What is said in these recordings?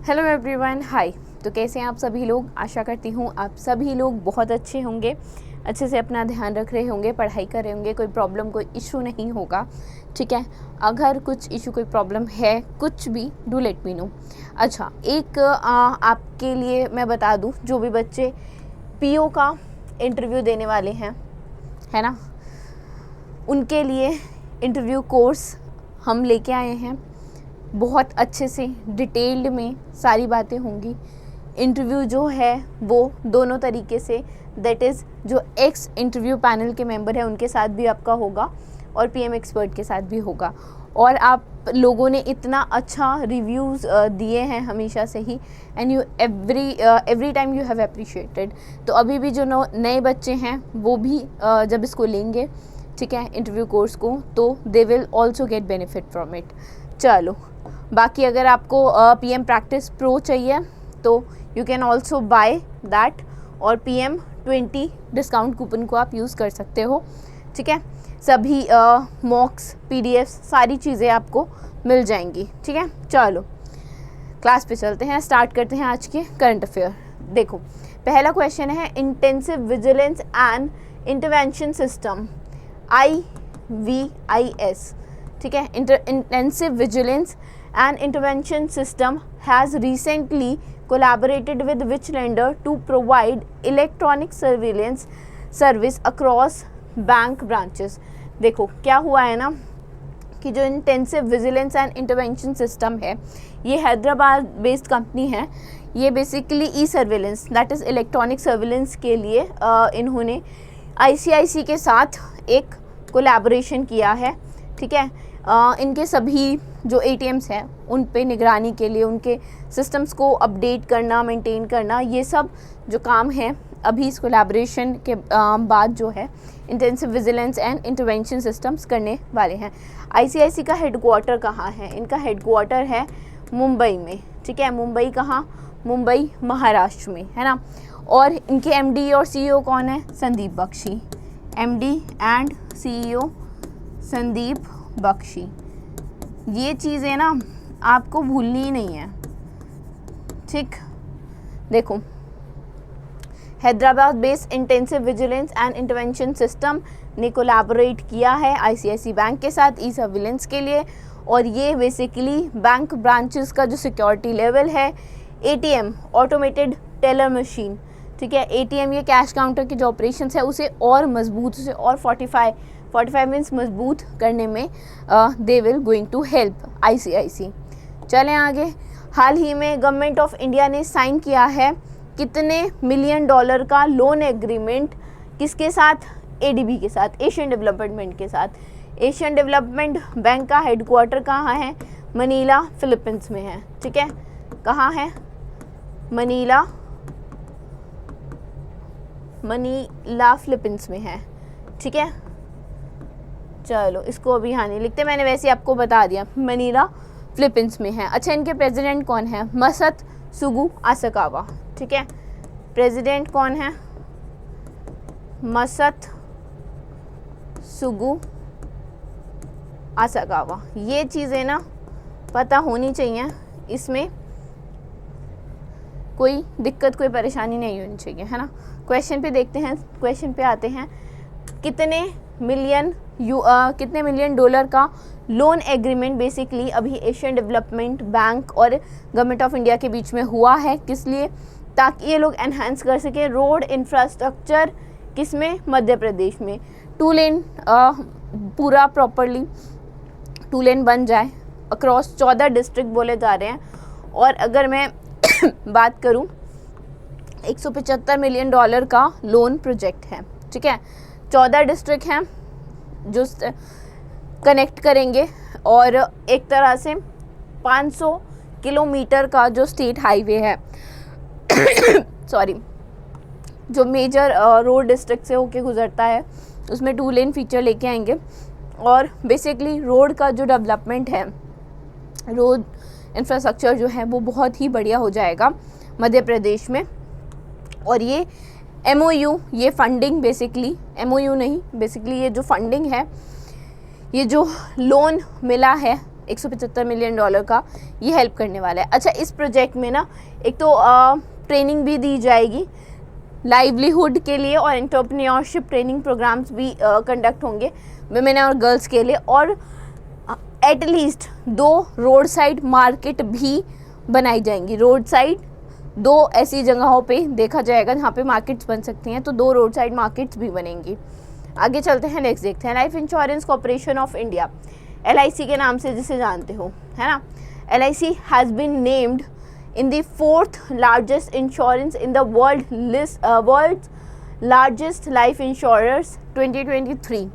Hello everyone, हाय। तो कैसे हैं आप सभी लोग? आशा करती हूँ आप सभी लोग बहुत अच्छे होंगे, अच्छे से अपना ध्यान रख रहे होंगे, पढ़ाई कर रहे होंगे, कोई प्रॉब्लम कोई इशू नहीं होगा। ठीक है, अगर कुछ इशू कोई प्रॉब्लम है कुछ भी, डू लेट मी नो। अच्छा, एक आपके लिए मैं बता दूँ, जो भी बच्चे पीओ का इंटरव्यू देने वाले हैं, है ना, उनके लिए इंटरव्यू कोर्स हम लेके आए हैं। बहुत अच्छे से डिटेल्ड में सारी बातें होंगी। इंटरव्यू जो है वो दोनों तरीके से, दैट इज़ जो एक्स इंटरव्यू पैनल के मेंबर हैं उनके साथ भी आपका होगा और पीएम एक्सपर्ट के साथ भी होगा। और आप लोगों ने इतना अच्छा रिव्यूज़ दिए हैं हमेशा से ही, and you every time you have appreciated. तो अभी भी जो नए बच्चे हैं वो भी जब इसको लेंगे, ठीक है, इंटरव्यू कोर्स को, तो they will also get benefit from it. चलो, बाकी अगर आपको पीएम प्रैक्टिस प्रो चाहिए तो you can also by that, और PM20 डिस्काउंट कूपन को आप यूज़ कर सकते हो। ठीक है, सभी मॉक्स, PDF सारी चीज़ें आपको मिल जाएंगी। ठीक है, चलो क्लास पे चलते हैं, स्टार्ट करते हैं आज के करंट अफेयर। देखो, पहला क्वेश्चन है intensive vigilance and intervention system, IVIS। ठीक है, intensive vigilance and intervention system has recently collaborated with which lender to provide electronic surveillance service across bank branches। देखो क्या हुआ है ना, कि जो intensive vigilance and intervention system है, ये हैदराबाद बेस्ड कंपनी है। ये basically E surveillance, that is electronic surveillance के लिए इन्होंने ICIC के साथ एक कोलैबोरेशन किया है। ठीक है, इनके सभी जो ATMs हैं उन पे निगरानी के लिए, उनके सिस्टम्स को अपडेट करना, मेंटेन करना, ये सब जो काम है अभी इस कोलैबोरेशन के बाद जो है intensive vigilance and intervention systems करने वाले हैं। ICIC का हेडक्वार्टर कहाँ है? इनका हेडक्वार्टर है मुंबई में। ठीक है, मुंबई कहाँ? मुंबई महाराष्ट्र में, है ना। और इनके MD और CEO कौन है? Sandeep Bakshi. MD and CEO Sandeep Bakshi. ये चीज़ें ना आपको भूलनी ही नहीं है। ठीक, देखो, Hyderabad based intensive vigilance and intervention system ने कोलैबोरेट किया है ICIC बैंक के साथ ई सर्विलेंस के लिए। और ये बेसिकली बैंक ब्रांचेस का जो सिक्योरिटी लेवल है, ATM ऑटोमेटेड टेलर मशीन, ठीक है, ATM ये कैश काउंटर के जो ऑपरेशन है उसे और मजबूत, उसे और 45 मीन्स मजबूत करने में they will going to help ICIC। चलें आगे। हाल ही में गवर्नमेंट ऑफ इंडिया ने साइन किया है कितने $1 मिलियन का लोन एग्रीमेंट, किसके साथ? ADB के साथ, एशियन डेवलपमेंट बैंक के साथ। एशियन डेवलपमेंट बैंक का हेडक्वार्टर कहाँ है? मनीला, फिलीपींस में है। ठीक है, कहाँ है? मनीला फिलीपींस में है। ठीक है, चलो इसको अभी यहाँ नहीं लिखते, मैंने वैसे आपको बता दिया, मनीला फिलीपींस में है। अच्छा, इनके प्रेसिडेंट कौन है? मसत्सुगु आसाकावा। ठीक है, प्रेसिडेंट कौन है? मसत्सुगु आसाकावा। ये चीज़ें ना पता होनी चाहिए, इसमें कोई दिक्कत, कोई परेशानी नहीं होनी चाहिए, है ना। क्वेश्चन पे देखते हैं, क्वेश्चन पे आते हैं। कितने $1 मिलियन का लोन एग्रीमेंट बेसिकली अभी एशियन डेवलपमेंट बैंक और गवर्नमेंट ऑफ इंडिया के बीच में हुआ है? किस लिए? ताकि ये लोग एनहांस कर सके रोड इंफ्रास्ट्रक्चर, किसमें? मध्य प्रदेश में। 2 लेन पूरा प्रॉपरली 2 लेन बन जाए अक्रॉस 14 डिस्ट्रिक्ट बोले जा रहे हैं। और अगर मैं बात करूं, $175 मिलियन का लोन प्रोजेक्ट है। ठीक है, 14 डिस्ट्रिक्ट हैं जो कनेक्ट करेंगे, और एक तरह से 500 किलोमीटर का जो स्टेट हाईवे है सॉरी, जो मेजर रोड डिस्ट्रिक्ट से होके गुजरता है, उसमें 2 लेन फीचर लेके आएंगे। और बेसिकली रोड का जो डेवलपमेंट है, रोड इंफ्रास्ट्रक्चर जो है वो बहुत ही बढ़िया हो जाएगा मध्य प्रदेश में। और ये MOU, ये फंडिंग बेसिकली, MOU नहीं, बेसिकली ये जो फंडिंग है, ये जो लोन मिला है $175 मिलियन का ये हेल्प करने वाला है। अच्छा, इस प्रोजेक्ट में ना एक तो ट्रेनिंग भी दी जाएगी लाइवलीहुड के लिए, और एंटरप्रेन्योरशिप ट्रेनिंग प्रोग्राम्स भी कंडक्ट होंगे वुमेन और गर्ल्स के लिए, और एटलीस्ट 2 रोड साइड मार्केट भी बनाई जाएंगी। रोड साइड 2 ऐसी जगहों पे देखा जाएगा जहाँ पे मार्केट्स बन सकती हैं, तो 2 रोड साइड मार्केट्स भी बनेंगी। आगे चलते हैं, नेक्स्ट देखते हैं। Life insurance corporation of India, LIC के नाम से जिसे जानते हो, है ना। LIC has been named in the 4th largest insurance in the world's largest life insurers 2023।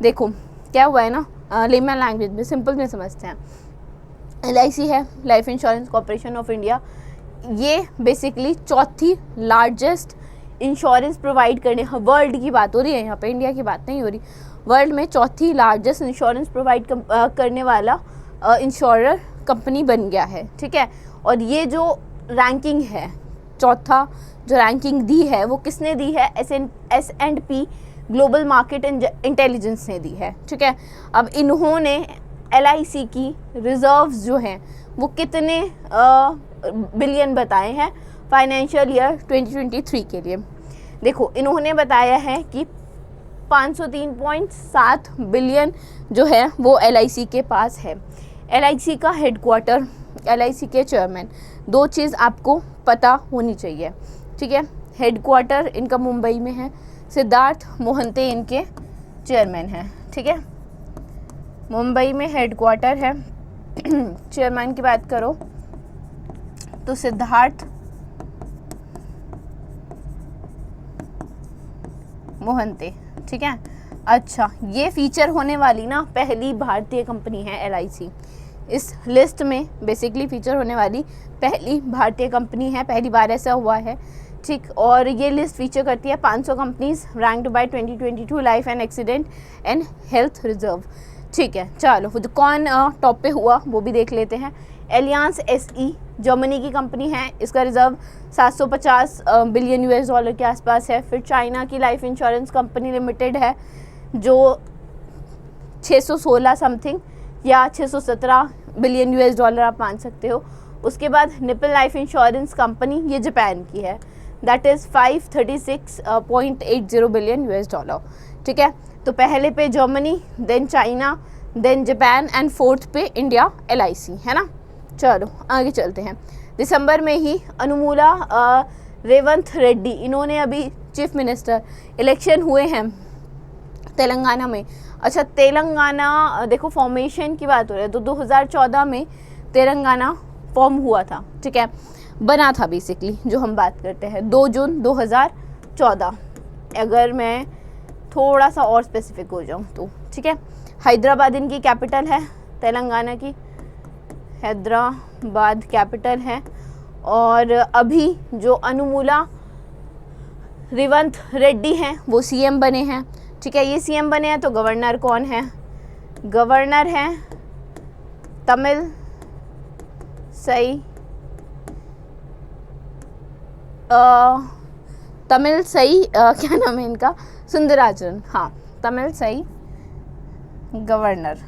देखो क्या हुआ है ना, लेमन लैंग्वेज में, सिंपल में समझते हैं। LIC है life insurance corporation of India, ये बेसिकली 4थी लार्जेस्ट इंश्योरेंस प्रोवाइड करने, वर्ल्ड की बात हो रही है यहाँ पे, इंडिया की बात नहीं हो रही, वर्ल्ड में 4थी लार्जेस्ट इंश्योरेंस प्रोवाइड करने वाला इंश्योरर कंपनी बन गया है, ठीक है। और ये जो रैंकिंग है, चौथा जो रैंकिंग दी है वो किसने दी है, S&P ग्लोबल मार्केट इंटेलिजेंस ने दी है, ठीक है। अब इन्होंने LIC की रिजर्व्स जो हैं वो कितने बिलियन बताए हैं फाइनेंशियल ईयर 2023 के लिए। देखो इन्होंने बताया है कि 503.7 बिलियन जो है वो LIC के पास है। LIC का हेडक्वार्टर, LIC के चेयरमैन, 2 चीज़ आपको पता होनी चाहिए, ठीक है। हेडक्वार्टर इनका मुंबई में है, सिद्धार्थ मोहंते इनके चेयरमैन हैं, ठीक है। मुंबई में हेडक्वार्टर है। चेयरमैन की बात करो तो सिद्धार्थ मोहंते, ठीक है। अच्छा, ये फीचर होने वाली ना पहली भारतीय कंपनी है LIC, इस लिस्ट में बेसिकली फीचर होने वाली पहली भारतीय कंपनी है, पहली बार ऐसा हुआ है, ठीक। और ये लिस्ट फीचर करती है 500 companies ranked by 2022 life and accident and health reserve, ठीक है। चलो तो कौन टॉप पे हुआ वो भी देख लेते हैं। एलियांस SE जर्मनी की कंपनी है, इसका रिजर्व 750 बिलियन US डॉलर के आसपास है। फिर चाइना की लाइफ इंश्योरेंस कंपनी लिमिटेड है जो 616 समथिंग या 617 बिलियन US डॉलर आप मान सकते हो। उसके बाद निपल लाइफ इंश्योरेंस कंपनी, ये जापान की है, that is 536.80 billion US dollar, ठीक है। तो पहले पे Germany, then China, then Japan and 4th पे इंडिया LIC, है ना। चलो आगे चलते हैं। दिसंबर में ही अनुमूला रेवंत रेड्डी, इन्होंने अभी चीफ मिनिस्टर, इलेक्शन हुए हैं तेलंगाना में। अच्छा, तेलंगाना देखो फॉर्मेशन की बात हो रही है तो 2014 में तेलंगाना फॉर्म हुआ था, ठीक है, बना था बेसिकली, जो हम बात करते हैं 2 जून 2014, अगर मैं थोड़ा सा और स्पेसिफिक हो जाऊँ तो, ठीक है। हैदराबाद इनकी कैपिटल है, तेलंगाना की हैदराबाद कैपिटल है। और अभी जो अनुमूला रेवंत रेड्डी हैं वो CM बने हैं, ठीक है। ये CM बने हैं तो गवर्नर कौन है, गवर्नर हैं तमिलसाई क्या नाम है इनका, सुंदराजन, हाँ, तमिलसाई गवर्नर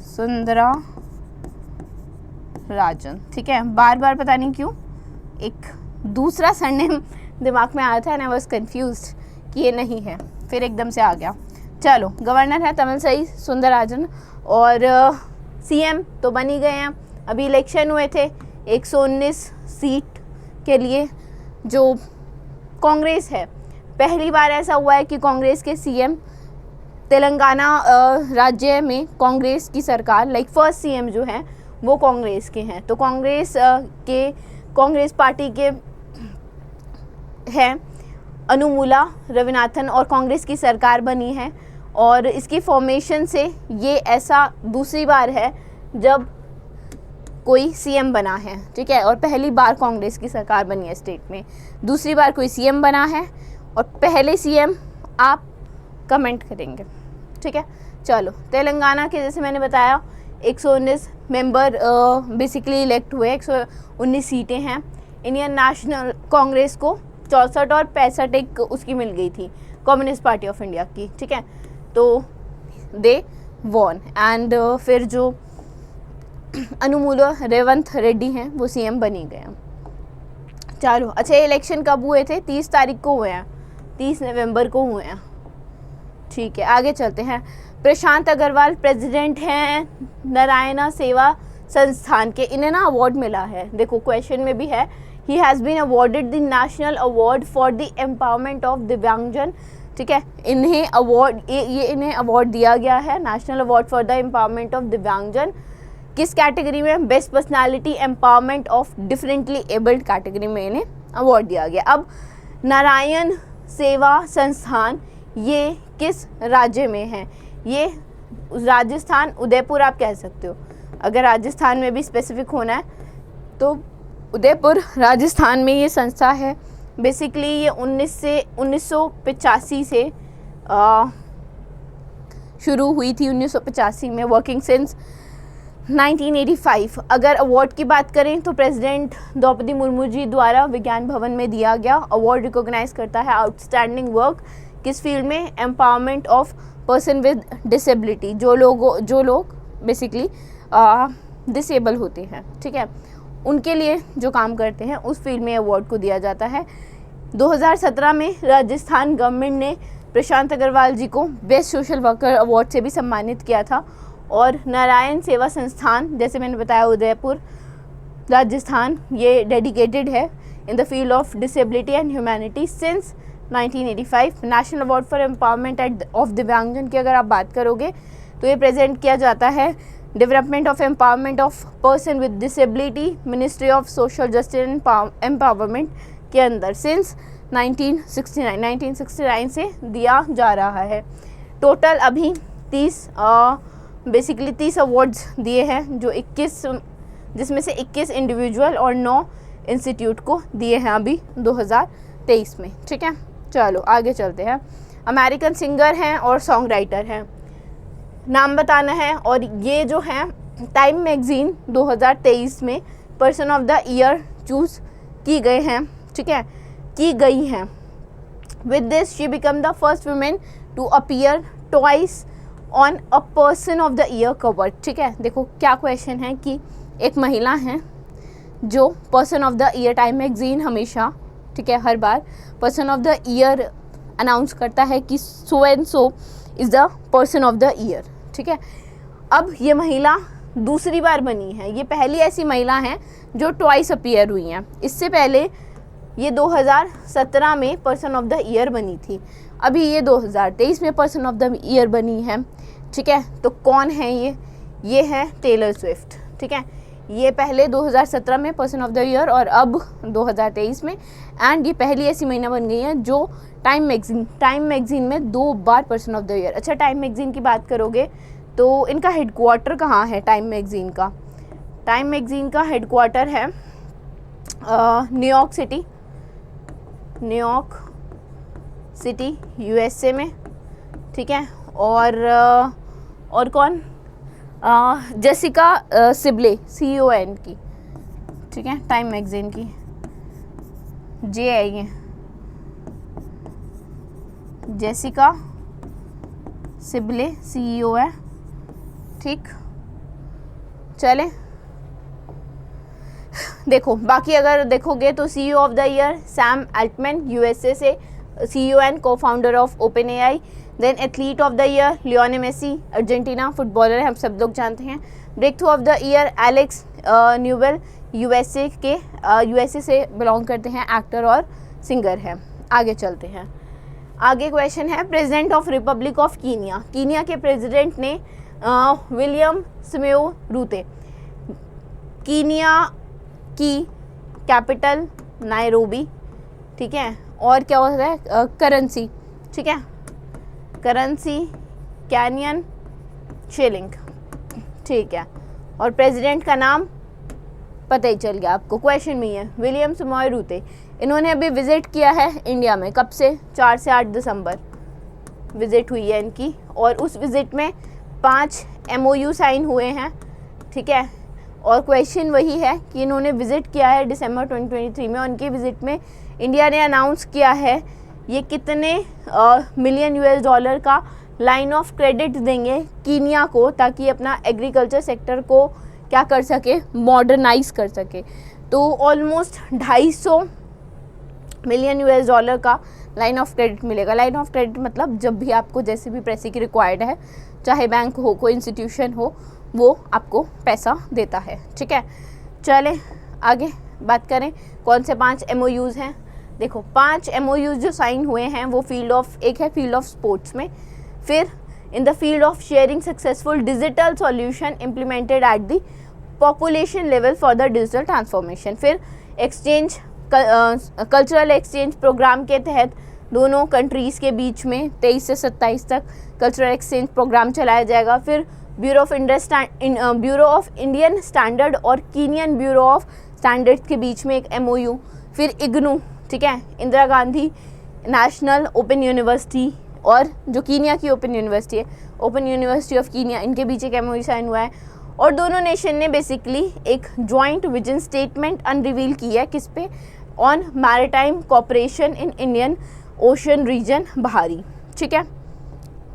सुंदराराजन, ठीक है। बार बार पता नहीं क्यों एक दूसरा सरनेम दिमाग में आया था एंड आई वाज कंफ्यूज्ड कि ये नहीं है, फिर एकदम से आ गया। चलो, गवर्नर है तमिलसाई सुंदरराजन, और CM तो बन ही गए हैं। अभी इलेक्शन हुए थे 119 सीट के लिए, जो कांग्रेस है, पहली बार ऐसा हुआ है कि कांग्रेस के CM तेलंगाना राज्य में कांग्रेस की सरकार, लाइक फर्स्ट CM जो है वो कांग्रेस के हैं। तो कांग्रेस पार्टी के हैं अनुमूला रविनाथन और कांग्रेस की सरकार बनी है। और इसकी फॉर्मेशन से ये ऐसा दूसरी बार है जब कोई CM बना है, ठीक है। और पहली बार कांग्रेस की सरकार बनी है स्टेट में, दूसरी बार कोई CM बना है, और पहले CM आप कमेंट करेंगे, ठीक है। चलो, तेलंगाना के जैसे मैंने बताया 119 मेंबर बेसिकली इलेक्ट हुए, 119 सीटें हैं। इंडियन नेशनल कांग्रेस को 64 और 65 एक उसकी मिल गई थी, कम्युनिस्ट पार्टी ऑफ इंडिया की, ठीक है। तो दे वॉन एंड फिर जो अनुमुला रेवंत रेड्डी हैं वो सीएम बनी गए। चलो अच्छा, ये इलेक्शन कब हुए थे? 30 तारीख को हुए हैं, 30 नवंबर को हुए हैं। ठीक है, आगे चलते हैं। प्रशांत अग्रवाल प्रेसिडेंट हैं नारायणा सेवा संस्थान के। इन्हें ना अवार्ड मिला है, देखो क्वेश्चन में भी है, he has been awarded the national award for the empowerment of Divyangjan. ठीक है, इन्हें अवार्ड इन्हें अवार्ड दिया गया है, national award for the empowerment of दिव्यांगजन। किस कैटेगरी में? Best personality empowerment of differently abled category में इन्हें अवार्ड दिया गया। अब नारायण सेवा संस्थान ये किस राज्य में है? ये राजस्थान, उदयपुर आप कह सकते हो। अगर राजस्थान में भी स्पेसिफिक होना है तो उदयपुर राजस्थान में ये संस्था है। बेसिकली ये 1985 से शुरू हुई थी, 1985 में, वर्किंग सिंस 1985। अगर अवार्ड की बात करें तो प्रेसिडेंट द्रौपदी मुर्मू जी द्वारा विज्ञान भवन में दिया गया अवार्ड रिकॉग्नाइज करता है आउटस्टैंडिंग वर्क किस फील्ड में? Empowerment of person with disability, जो लोग बेसिकली डिसेबल होते हैं, ठीक है, उनके लिए जो काम करते हैं उस फील्ड में अवार्ड को दिया जाता है। 2017 में राजस्थान गवर्नमेंट ने प्रशांत अग्रवाल जी को बेस्ट सोशल वर्कर अवार्ड से भी सम्मानित किया था। और नारायण सेवा संस्थान, जैसे मैंने बताया, उदयपुर राजस्थान, ये डेडिकेटेड है in the field of disability and humanity since 1985। National award for empowerment of दिव्यांगजन की अगर आप बात करोगे तो ये प्रेजेंट किया जाता है development of empowerment of person with disability, ministry of social justice and empowerment के अंदर सिंस 1969 से दिया जा रहा है। टोटल अभी 30 अवार्ड्स दिए हैं, जो 21 जिसमें से 21 इंडिविजुअल और 9 इंस्टीट्यूट को दिए हैं अभी 2023 में। ठीक है, चलो आगे चलते हैं। अमेरिकन सिंगर हैं और सॉन्ग राइटर हैं, नाम बताना है। और ये जो है टाइम मैगजीन 2023 में person of the year choose की गए हैं, ठीक है, की गई हैं। With this she become the first women to appear twice on a person of the year cover. ठीक है, देखो क्या क्वेश्चन है कि एक महिला हैं जो person of the year, Time magazine हमेशा, ठीक है, हर बार person of the year announce करता है कि so and so is the person of the year. ठीक है, अब ये महिला दूसरी बार बनी है, ये पहली ऐसी महिला हैं जो ट्वाइस अपीयर हुई हैं। इससे पहले ये 2017 में पर्सन ऑफ द ईयर बनी थी, अभी ये 2023 में पर्सन ऑफ द ईयर बनी है। ठीक है, तो कौन है ये है टेलर स्विफ्ट। ठीक है, ये पहले 2017 में पर्सन ऑफ द ईयर और अब 2023 में, एंड ये पहली ऐसी महिला बन गई है जो टाइम मैगजीन में 2 बार पर्सन ऑफ द ईयर। अच्छा, टाइम मैगजीन की बात करोगे तो इनका हेडक्वार्टर कहाँ है? टाइम मैगजीन का हेडक्वार्टर है न्यूयॉर्क सिटी यूएसए में। ठीक है, और कौन? जेसिका सिबले, CON की, ठीक है, टाइम मैगजीन की जे है ये, जेसिका सिबले CEO है। ठीक, चले देखो बाकी अगर देखोगे तो CEO of the year Sam Altman USA से, CEO and cofounder of OpenAI। Then athlete of the year Lionel Messi, Argentina footballer है, हम सब लोग जानते हैं। Breakthrough of the year Alex Newell, USA से बिलोंग करते हैं, एक्टर और सिंगर है। आगे चलते हैं, आगे क्वेश्चन है president of Republic of Kenya के प्रेसिडेंट ने विलियम समेओ रूते। कीनिया की कैपिटल नायरोबी, ठीक है, और क्या होता है? करेंसी, ठीक है, करेंसी कैनियन शिलिंग, ठीक है, और प्रेसिडेंट का नाम पता ही चल गया आपको, क्वेश्चन में ही है, विलियम समेओ रूते। इन्होंने अभी विज़िट किया है इंडिया में, कब से? 4 से 8 दिसंबर विज़िट हुई है इनकी, और उस विज़िट में 5 MOU साइन हुए हैं। ठीक है, और क्वेश्चन वही है कि इन्होंने विज़िट किया है दिसंबर 2023 में। उनकी विज़िट में इंडिया ने अनाउंस किया है ये कितने $1 मिलियन का लाइन ऑफ क्रेडिट देंगे कीनिया को, ताकि अपना एग्रीकल्चर सेक्टर को क्या कर सके, मॉडर्नाइज कर सके। तो ऑलमोस्ट 250 मिलियन US$ का लाइन ऑफ क्रेडिट मिलेगा। लाइन ऑफ क्रेडिट मतलब जब भी आपको जैसे भी पैसे की रिक्वायर्ड है, चाहे बैंक हो, कोई इंस्टीट्यूशन हो, वो आपको पैसा देता है। ठीक है, चलें आगे बात करें कौन से 5 MOUs हैं। देखो 5 MOUs जो साइन हुए हैं वो एक है फील्ड ऑफ स्पोर्ट्स में, फिर in the field of sharing successful digital solution implemented at the population level for the digital transformation, फिर एक्सचेंज कल्चरल एक्सचेंज प्रोग्राम के तहत दोनों कंट्रीज़ के बीच में 23 से 27 तक कल्चरल एक्सचेंज प्रोग्राम चलाया जाएगा। फिर ब्यूरो ऑफ इंडियन स्टैंडर्ड और कीनियन ब्यूरो ऑफ स्टैंडर्ड के बीच में एक MOU, फिर इग्नू, ठीक है, Indira Gandhi national open university और जो कीनिया की ओपन यूनिवर्सिटी है, ओपन यूनिवर्सिटी ऑफ कीनिया, इनके बीच एक MOU साइन हुआ है। और दोनों नेशन ने बेसिकली एक जॉइंट विजन स्टेटमेंट अनरिवील की है, किस पे, on maritime cooperation in Indian Ocean region बहारी। ठीक है,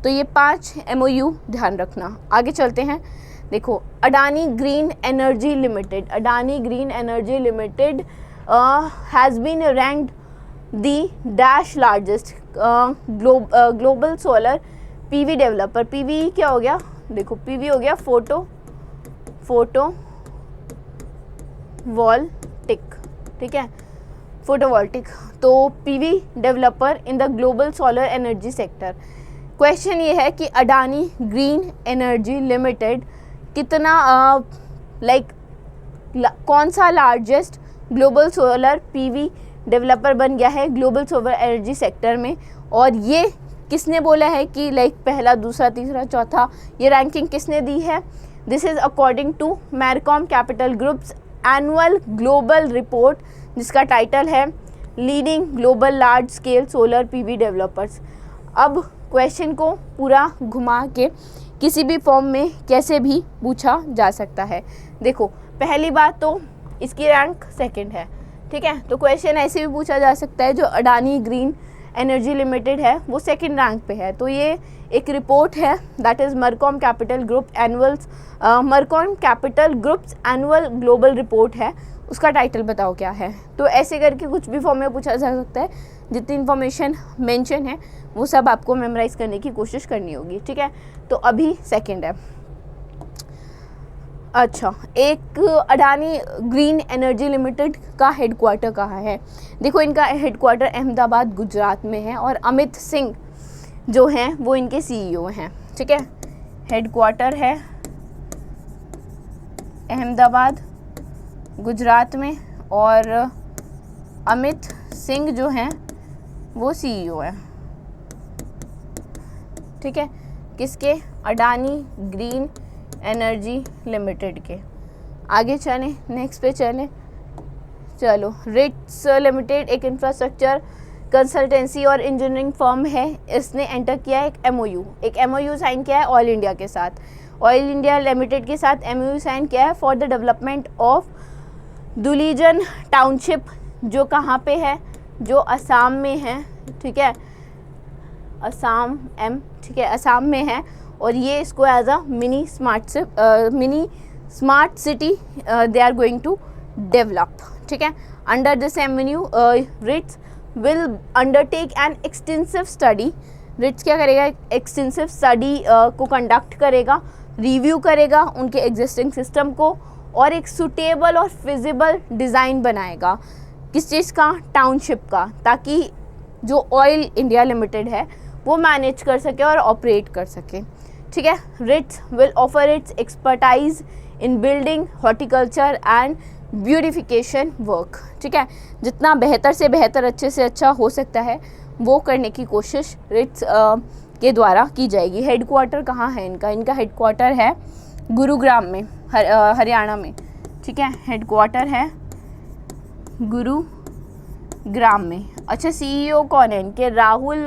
तो ये 5 MOU ध्यान रखना। आगे चलते हैं। देखो Adani green energy limited, Adani green energy limited has been ranked the dash largest global solar PV developer. PV क्या हो गया, देखो PV हो गया फोटो वॉल्टिक, ठीक है, फोटोवोल्टिक। तो PV developer in the global solar energy sector. Question ये है कि अडानी ग्रीन एनर्जी लिमिटेड कितना कौन सा largest global solar PV developer बन गया है ग्लोबल सोलर एनर्जी सेक्टर में, और ये किसने बोला है कि पहला, दूसरा, तीसरा, चौथा, ये रैंकिंग किसने दी है। This is according to Mercom capital groups annual global report, जिसका टाइटल है leading global large scale solar PV developers. अब क्वेश्चन को पूरा घुमा के किसी भी फॉर्म में कैसे भी पूछा जा सकता है। देखो पहली बात तो इसकी रैंक 2nd है, ठीक है, तो क्वेश्चन ऐसे भी पूछा जा सकता है जो अडानी ग्रीन एनर्जी लिमिटेड है वो 2nd रैंक पे है। तो ये एक रिपोर्ट है, that is Mercom capital groups annual global report है, उसका टाइटल बताओ क्या है। तो ऐसे करके कुछ भी फॉर्म में पूछा जा सकता है। जितनी इन्फॉर्मेशन मेंशन है वो सब आपको मेमोराइज करने की कोशिश करनी होगी। ठीक है, तो अभी 2nd है। अच्छा, एक अडानी ग्रीन एनर्जी लिमिटेड का हेडक्वार्टर कहाँ है। देखो इनका हेडक्वार्टर अहमदाबाद गुजरात में है, और अमित सिंह जो हैं वो इनके CEO हैं। ठीक है, हेडक्वार्टर है अहमदाबाद गुजरात में, और अमित सिंह जो हैं वो CEO हैं। ठीक है, किसके, अडानी ग्रीन एनर्जी लिमिटेड के। आगे चलें, नेक्स्ट पे चलें। चलो, रिट्स लिमिटेड एक इंफ्रास्ट्रक्चर कंसल्टेंसी और इंजीनियरिंग फर्म है, इसने एंटर किया है एक MOU साइन किया है ऑयल इंडिया के साथ, ऑयल इंडिया लिमिटेड के साथ MOU साइन किया है for the development of Duliajan township, जो कहाँ पे है, जो असम में है। ठीक है, ठीक है, असम में है, और ये इसको as a mini smart city they are going to develop. ठीक है, under this MOU RITES will undertake an extensive study. RITES क्या करेगा, एक्सटेंसिव स्टडी को कंडक्ट करेगा, रिव्यू करेगा उनके एग्जिस्टिंग सिस्टम को, और एक सुटेबल और फिजिबल डिज़ाइन बनाएगा। किस चीज़ का, टाउनशिप का, ताकि जो ऑयल इंडिया लिमिटेड है वो मैनेज कर सके और ऑपरेट कर सके। ठीक है, RITES will offer its expertise in building horticulture and beautification work. ठीक है, जितना बेहतर से बेहतर, अच्छे से अच्छा हो सकता है वो करने की कोशिश रिट्स के द्वारा की जाएगी। हेडक्वार्टर कहाँ है इनका हेडक्वार्टर है गुरुग्राम में, हरियाणा में। ठीक है, हेडक्वार्टर है गुरुग्राम में। अच्छा, CEO कौन है इनके, राहुल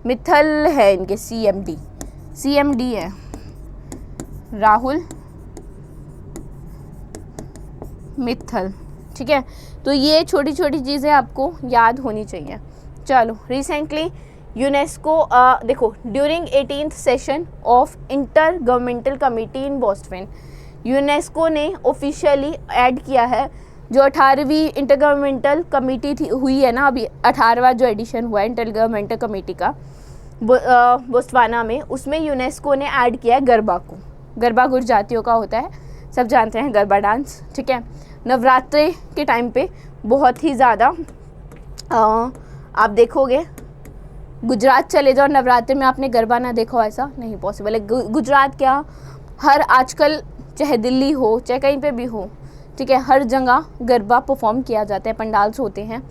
मित्तल है इनके, CMD है राहुल मित्तल। ठीक है, तो ये छोटी छोटी चीज़ें आपको याद होनी चाहिए। चलो, रिसेंटली यूनेस्को देखो, during 18th session of inter governmental committee in Boston, UNESCO ने ऑफिशियली ऐड किया है जो 18वीं इंटर गवर्नमेंटल कमेटी थी हुई है ना, अभी 18वां जो एडिशन हुआ है इंटर गवर्नमेंटल कमेटी का बोस्टवाना में, उसमें यूनेस्को ने ऐड किया है गरबा को। गरबा गुर जातियों का होता है, सब जानते हैं गरबा डांस, ठीक है। नवरात्रि के टाइम पे बहुत ही ज़्यादा आप देखोगे, गुजरात चले जाओ, नवरात्रि में आपने गरबा ना देखो ऐसा नहीं पॉसिबल है। गुजरात क्या, हर आजकल चाहे दिल्ली हो चाहे कहीं पे भी हो, ठीक है, हर जगह गरबा परफॉर्म किया जाता है, पंडाल्स होते हैं,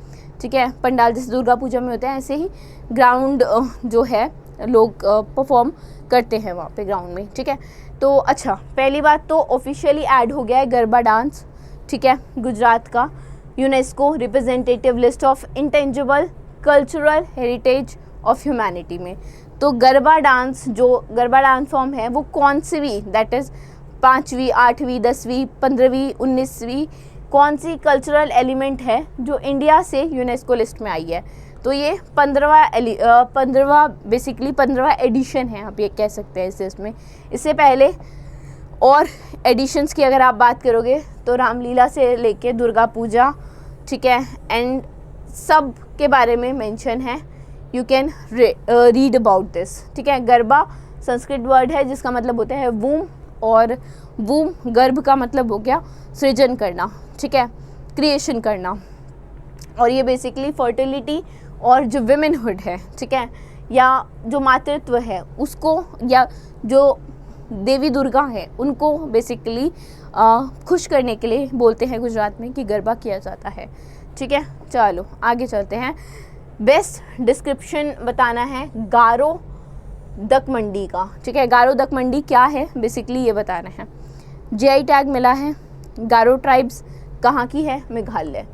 ठीक है। पंडाल जैसे दुर्गा पूजा में होते हैं, ऐसे ही ग्राउंड जो है लोग परफॉर्म करते हैं वहाँ पे ग्राउंड में, ठीक है। तो अच्छा, पहली बात तो ऑफिशियली ऐड हो गया है गरबा डांस, ठीक है, गुजरात का UNESCO representative list of intangible cultural heritage of humanity में। तो गरबा डांस, जो गरबा डांस फॉर्म है वो कौन सी भी, दैट इज़ 5वीं 8वीं 10वीं 15वीं 19वीं कौन सी कल्चरल एलिमेंट है जो इंडिया से यूनेस्को लिस्ट में आई है। तो ये 15वां बेसिकली 15वां एडिशन है, आप ये कह सकते हैं इसे। इसमें इससे पहले और एडिशंस की अगर आप बात करोगे तो रामलीला से लेके दुर्गा पूजा, ठीक है, एंड सब के बारे में मेंशन है। You can read about this, ठीक है। गरबा संस्कृत वर्ड है जिसका मतलब होता है वूम, और वूम गर्भ का मतलब हो गया सृजन करना, ठीक है, क्रिएशन करना। और ये बेसिकली फर्टिलिटी और जो विमेनहुड है, ठीक है, या जो मातृत्व है उसको, या जो देवी दुर्गा है उनको बेसिकली खुश करने के लिए बोलते हैं गुजरात में कि गरबा किया जाता है, ठीक है। चलो आगे चलते हैं। बेस्ट डिस्क्रिप्शन बताना है गारो दकमंडी का, ठीक है। गारो दकमंडी क्या है बेसिकली ये बताना है। जीआई टैग मिला है। गारो ट्राइब्स कहाँ की है, मेघालय,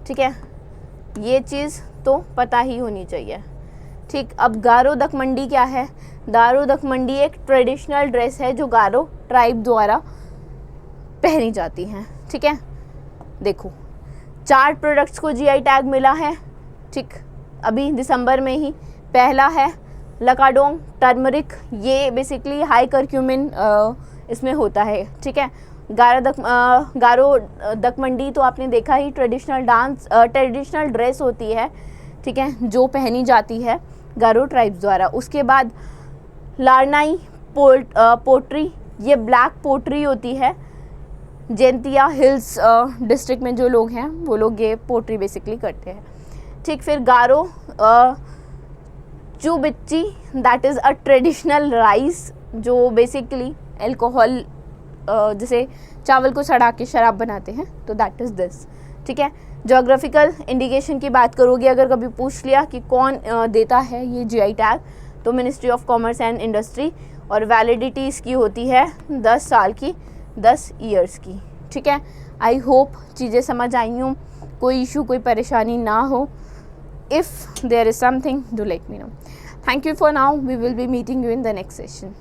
ठीक है, ये चीज़ तो पता ही होनी चाहिए, ठीक। अब गारो दकमंडी क्या है, गारो दकमंडी एक ट्रेडिशनल ड्रेस है जो गारो ट्राइब द्वारा पहनी जाती हैं, ठीक है। देखो 4 प्रोडक्ट्स को जीआई टैग मिला है, ठीक, अभी दिसंबर में ही। पहला है लकाडोंग टर्मरिक, ये बेसिकली हाई करक्यूमिन इसमें होता है, ठीक है। गारो दकमंडी तो आपने देखा ही, ट्रेडिशनल ड्रेस होती है, ठीक है, जो पहनी जाती है गारो ट्राइब्स द्वारा। उसके बाद लारनाई पोट्री, ये ब्लैक पोट्री होती है। जैंतिया हिल्स डिस्ट्रिक्ट में जो लोग हैं वो लोग ये पोट्री बेसिकली करते हैं, ठीक। फिर गारो चुबिच्ची, that is a traditional rice जो बेसिकली एल्कोहल, जैसे चावल को सड़ा के शराब बनाते हैं, तो दैट इज़ दिस, ठीक है। जोग्राफिकल इंडिकेशन की बात करोगे, अगर कभी पूछ लिया कि कौन देता है ये जीआई टैग, तो ministry of commerce and industry, और वैलिडिटी इसकी होती है 10 साल की, 10 ईयर्स की, ठीक है। आई होप चीज़ें समझ आई हूँ, कोई इशू कोई परेशानी ना हो। If there is something, do let me know. Thank you for now. We will be meeting you in the next session.